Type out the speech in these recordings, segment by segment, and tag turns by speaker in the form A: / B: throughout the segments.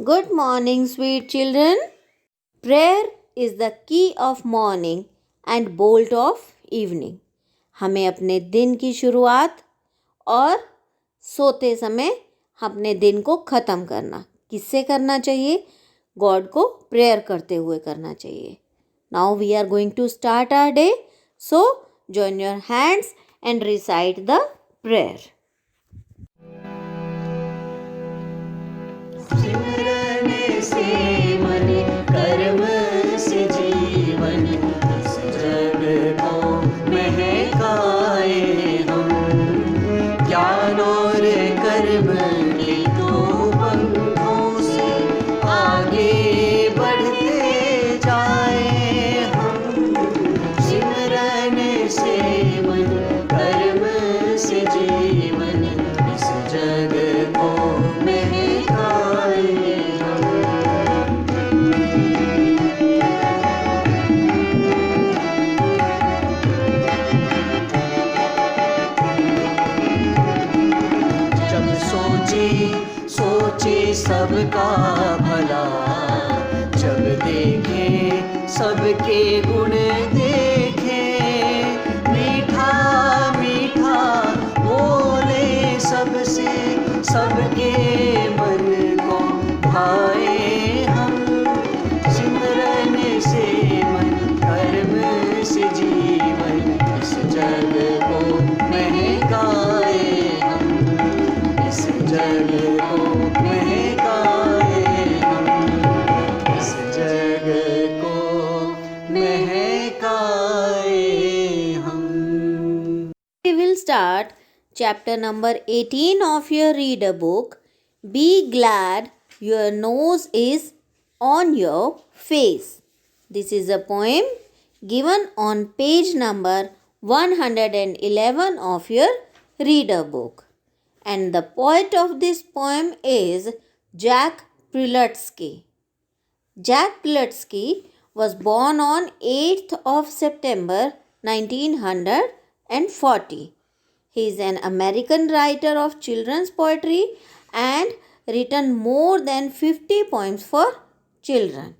A: Good morning, sweet children. Prayer is the key of morning and bolt of evening. हमें अपने दिन की शुरुआत और सोते समय अपने दिन को ख़त्म करना किससे करना चाहिए? गॉड को प्रेयर करते हुए करना चाहिए. Now we are going to start our day. So join your hands and recite the prayer.
B: सिमरन से मन कर्म से जीवन इस जग को महकाए हम ज्ञान और कर्म के दो पंखों से आगे बढ़ते जाए हम सिमरन से मन कर्म से जीवन इस जग को महकाए जब सोचे सबका भला जब देखे सबके गुण देखे मीठा मीठा बोले सबसे सबके मन को भाए हम सिमरन से मन कर्म से जीवन इस जग को महकाए हम इस जग को महकाए हम इस जग को महकाए हम.
A: We will start chapter number 18 of your reader book. Be glad your nose is on your face. This is a poem given on page number 111 of your reader book. And the poet of this poem is Jack Prelutsky. Jack Prelutsky was born on 8th of September 1940. He is an American writer of children's poetry and written more than 50 poems for children.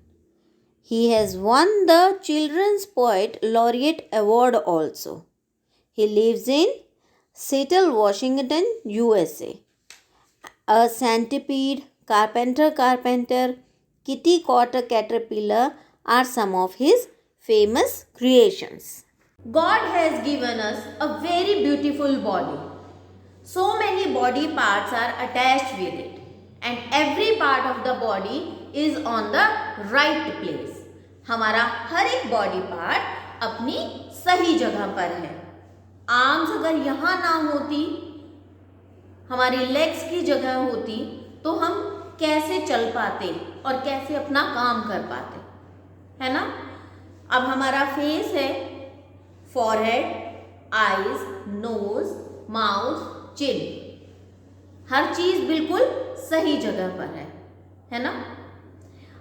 A: He has won the Children's Poet Laureate Award also. He lives in Seattle, Washington, USA. A centipede, carpenter, kitty caught a caterpillar are some of his famous creations. God has given us a very beautiful body. So many body parts are attached with it, and every part of the body is on the right place. हमारा हर एक body part अपनी सही जगह पर है. Arms अगर यहाँ ना होती, हमारी लेग्स की जगह होती, तो हम कैसे चल पाते और कैसे अपना काम कर पाते, है ना. अब हमारा फेस है, फॉरहेड, आईज, नोज, माउथ, चिन, हर चीज बिल्कुल सही जगह पर है ना.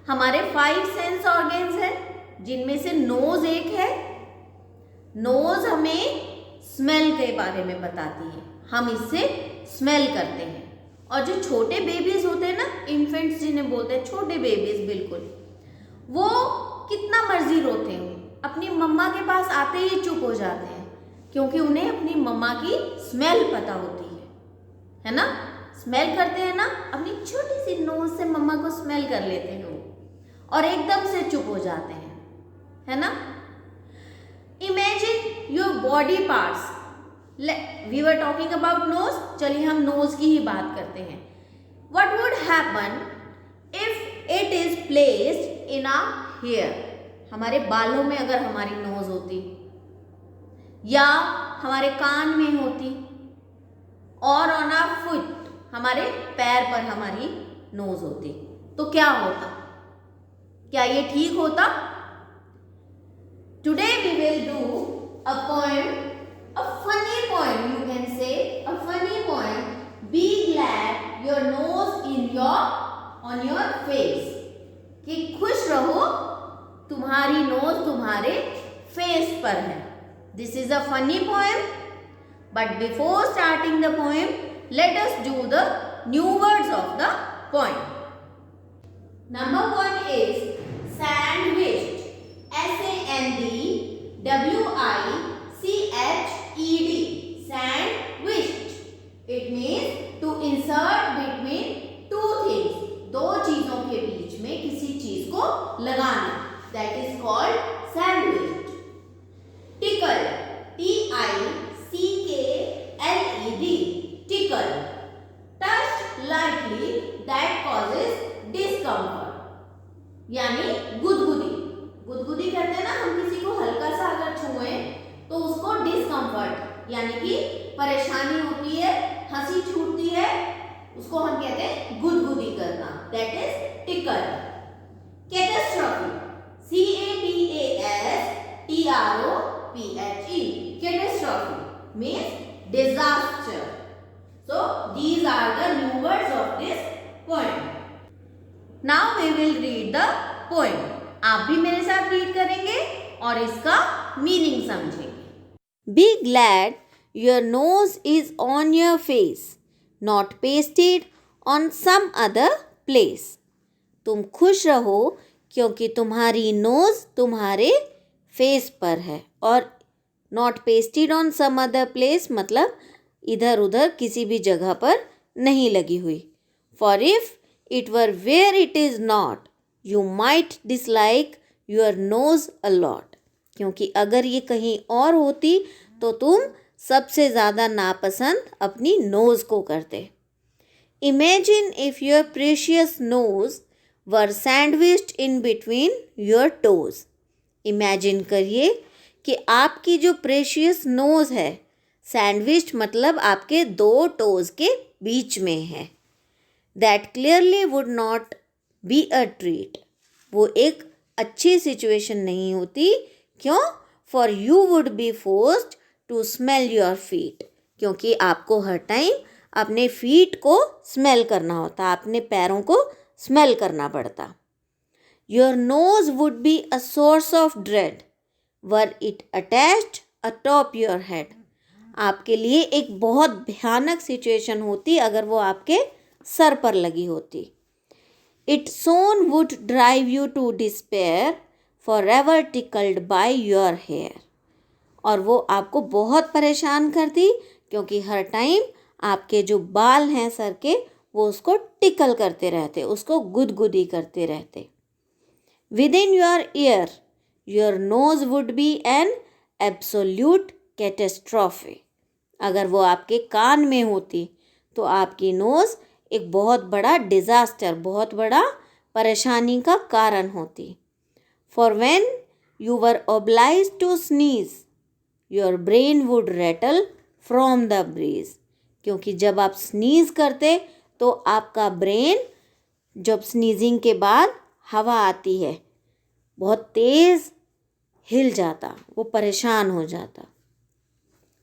A: हमारे 5 सेंस ऑर्गन्स हैं, जिनमें से नोज एक है. नोज हमें स्मेल के बारे में बताती है, हम इससे स्मेल करते हैं. और जो छोटे बेबीज होते हैं ना, इन्फेंट्स जिन्हें बोलते हैं, छोटे बेबीज बिल्कुल, वो कितना मर्जी रोते हो, अपनी मम्मा के पास आते ही चुप हो जाते हैं, क्योंकि उन्हें अपनी मम्मा की स्मेल पता होती है ना. स्मेल करते हैं ना, अपनी छोटी सी नोज से मम्मा को स्मेल कर लेते हैं वो, और एकदम से चुप हो जाते हैं, है ना. Imagine your body parts. We were talking about nose, चलिए हम नोज की ही बात करते हैं. What would happen if it is placed in our hair. हमारे बालों में अगर हमारी नोज होती, या हमारे कान में होती, और ऑन आवर फुट, हमारे पैर पर हमारी नोज होती, तो क्या होता? क्या ये ठीक होता? Today we will do a poem, a funny poem, you can say a funny poem, be glad your nose in your on your face. कि खुश रहो, तुम्हारी नोज तुम्हारे फेस पर है. This is a funny poem. But before starting the poem, let us do the new words of the poem. Number 1 is sandwiched. SANDWICHED. Sandwiched. It means to insert between two things. दो चीजों के बीच में किसी चीज को लगाना. That is called sandwiched. Tickled. TICKLED. Tickled. Touched lightly. That causes discomfort. यानी गुदगुदी. गुदगुदी कहते हैं ना, हम किसी को हल्का सा अगर छुएं तो उसको डिस्कम्फर्ट यानी कि परेशानी होती है, हंसी छूटती है, उसको हम कहते हैं गुदगुदी करना. That is tackle. Catastrophe. CATASTROPHE. Catastrophe means disaster. So these are the new words of this poem. Now we will read the poem. आप भी मेरे साथ रीड करेंगे और इसका मीनिंग समझेंगे. Be glad your nose is on your face, not pasted on some other place. तुम खुश रहो क्योंकि तुम्हारी नोज तुम्हारे फेस पर है और not pasted on some other place मतलब इधर उधर किसी भी जगह पर नहीं लगी हुई. For if it were where it is not, you might dislike your nose a lot. क्योंकि अगर ये कहीं और होती तो तुम सबसे ज़्यादा नापसंद अपनी नोज़ को करते. Imagine if your precious nose were sandwiched in between your toes. Imagine करिए कि आपकी जो प्रेशियस नोज़ है, सैंडविच्ड मतलब आपके दो टोज़ के बीच में है. That clearly would not be a treat. वो एक अच्छी सिचुएशन नहीं होती. क्यों? For you would be forced to smell your feet. क्योंकि आपको हर टाइम अपने फीट को स्मेल करना होता, अपने पैरों को स्मेल करना पड़ता. Your nose would be a source of dread were it attached atop your head. आपके लिए एक बहुत भयानक सिचुएशन होती अगर वो आपके सर पर लगी होती. It soon would drive you to despair, forever tickled by your hair. और वो आपको बहुत परेशान करती क्योंकि हर टाइम आपके जो बाल हैं सर के वो उसको टिकल करते रहते, उसको गुदगुदी करते रहते. Within your ear, your nose would be an absolute catastrophe. अगर वो आपके कान में होती तो आपकी नोज़ एक बहुत बड़ा डिज़ास्टर, बहुत बड़ा परेशानी का कारण होती. For when you were obliged to sneeze, your brain would rattle from the breeze. क्योंकि जब आप स्नीज़ करते तो आपका ब्रेन, जब स्नीजिंग के बाद हवा आती है, बहुत तेज़ हिल जाता, वो परेशान हो जाता.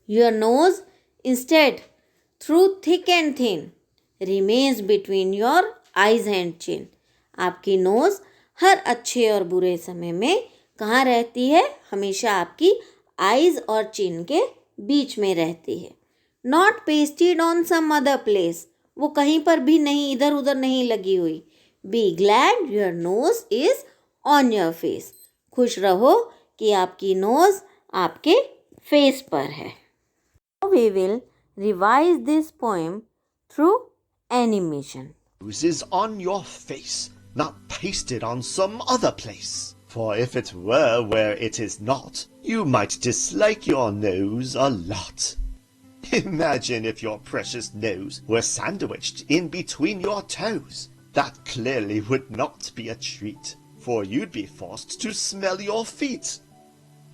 A: Your nose instead, through thick and thin, remains between your eyes and chin. आपकी नोज़ हर अच्छे और बुरे समय में कहाँ रहती है? हमेशा आपकी आइज़ और चिन के बीच में रहती है. Not pasted on some other place. वो कहीं पर भी नहीं, इधर उधर नहीं लगी हुई. Be glad your nose is on your face. खुश रहो कि आपकी नोज़ आपके फेस पर है. We will revise this poem through animation.
C: Nose is on your face, not pasted on some other place. For if it were where it is not, you might dislike your nose a lot. Imagine if your precious nose were sandwiched in between your toes. That clearly would not be a treat, for you'd be forced to smell your feet.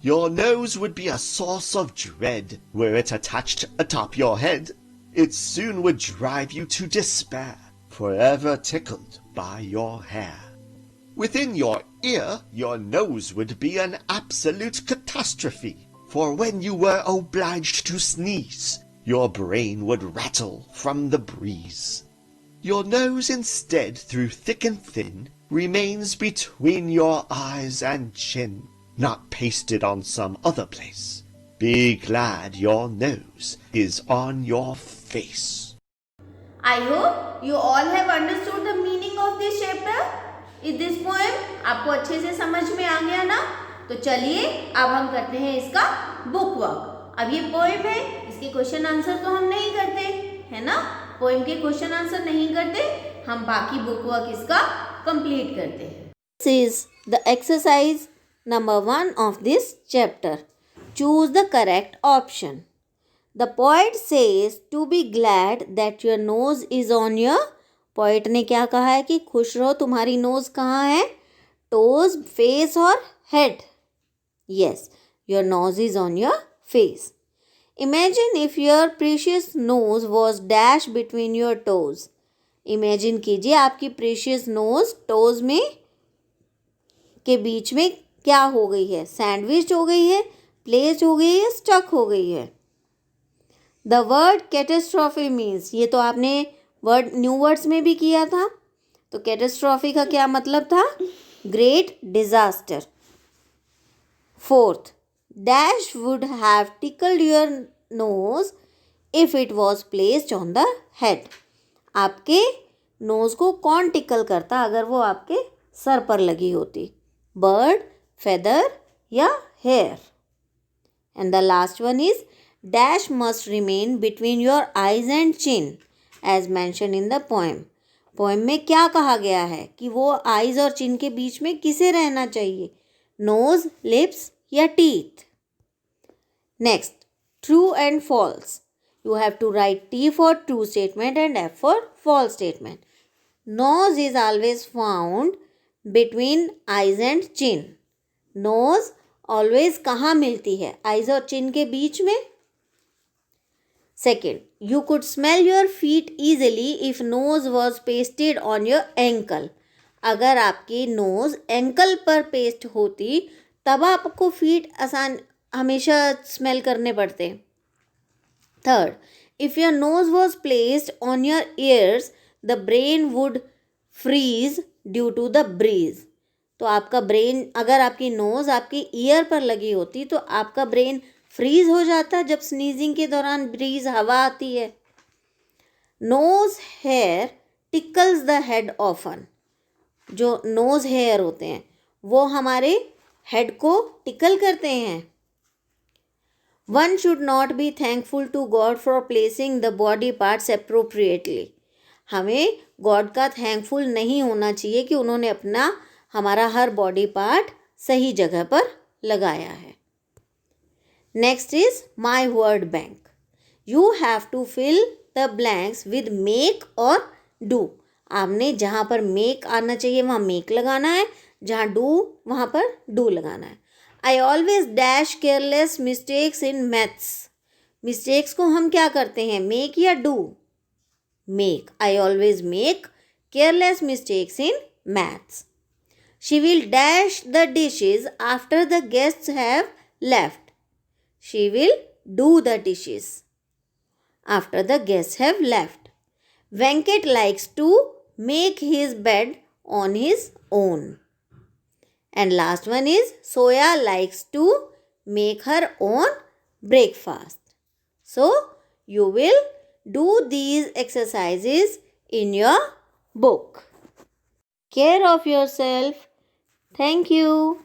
C: Your nose would be a source of dread were it attached atop your head. It soon would drive you to despair, forever tickled by your hair. Within your ear, your nose would be an absolute catastrophe, for when you were obliged to sneeze, your brain would rattle from the breeze. Your nose instead, through thick and thin, remains between your eyes and chin, not pasted on some other place. Be glad your nose is on your face.
A: I hope you all have understood the meaning of this chapter. Is this poem? आपको अच्छे से समझ में आ गया ना? तो चलिए अब हम करते हैं इसका बुक वर्क। अब ये पोएम है, इसके क्वेश्चन आंसर तो हम नहीं करते, है ना? पोएम के क्वेश्चन आंसर नहीं करते, हम बाकी बुक वर्क इसका कंप्लीट करते हैं। This is the exercise number 1 of this chapter. Choose the correct option. The poet says to be glad that your nose is on your. Poet ने क्या कहा है कि खुश रहो, तुम्हारी नोज कहाँ है? टोज, फेस और head? Yes, your nose is on your face. Imagine if your precious knows was dash between your toes. Imagine कीजिए आपकी प्रीशियस नोज टोज में के बीच में क्या हो गई है? सैंडविच हो गई है, प्लेस हो गई है, स्टक हो गई है. द वर्ड कैटेस्ट्रॉफी मीन्स, ये तो आपने वर्ड न्यू वर्ड्स में भी किया था. तो कैटेस्ट्रॉफी का क्या मतलब था? Great disaster. 4th, dash would have tickled your nose if it was placed on the head. आपके नोज को कौन टिकल करता अगर वो आपके सर पर लगी होती? बर्ड, फेदर या hair? And the last one is dash must remain between your eyes and chin as mentioned in the poem. Poem में क्या कहा गया है कि वो आईज और चिन के बीच में किसे रहना चाहिए? नोज, लिप्स या teeth? Next, true and false. You have to write T for true statement and F for false statement. Nose is always found between eyes and chin. Nose always कहाँ मिलती है? आईज और चिन के बीच में. Second, you could smell your feet easily if nose was pasted on your ankle. अगर आपकी knows ankle पर paste होती तब आपको फीट आसान हमेशा स्मेल करने पड़ते. Third, if your nose was placed on your ears, the brain would freeze due to the breeze. तो आपका ब्रेन, अगर आपकी नोज आपकी ईयर पर लगी होती तो आपका ब्रेन फ्रीज हो जाता जब स्नीजिंग के दौरान ब्रीज हवा आती है. Nose hair tickles the head often. जो नोज हेयर होते हैं वो हमारे हेड को टिकल करते हैं. One should not be thankful to God for placing the body parts appropriately. हमें गॉड का थैंकफुल नहीं होना चाहिए कि उन्होंने हमारा हर बॉडी पार्ट सही जगह पर लगाया है. Next is my word bank. You have to fill the blanks with make or do. आपने जहाँ पर make आना चाहिए वहाँ make लगाना है, जहाँ do वहाँ पर do लगाना है. I always dash careless mistakes in maths. Mistakes को हम क्या करते हैं? make या do? Make. I always make careless mistakes in maths. She will dash the dishes after the guests have left. She will do the dishes after the guests have left. Venkat likes to make his bed on his own. And last one is Soya likes to make her own breakfast. So you will do these exercises in your book. Care of yourself. Thank you.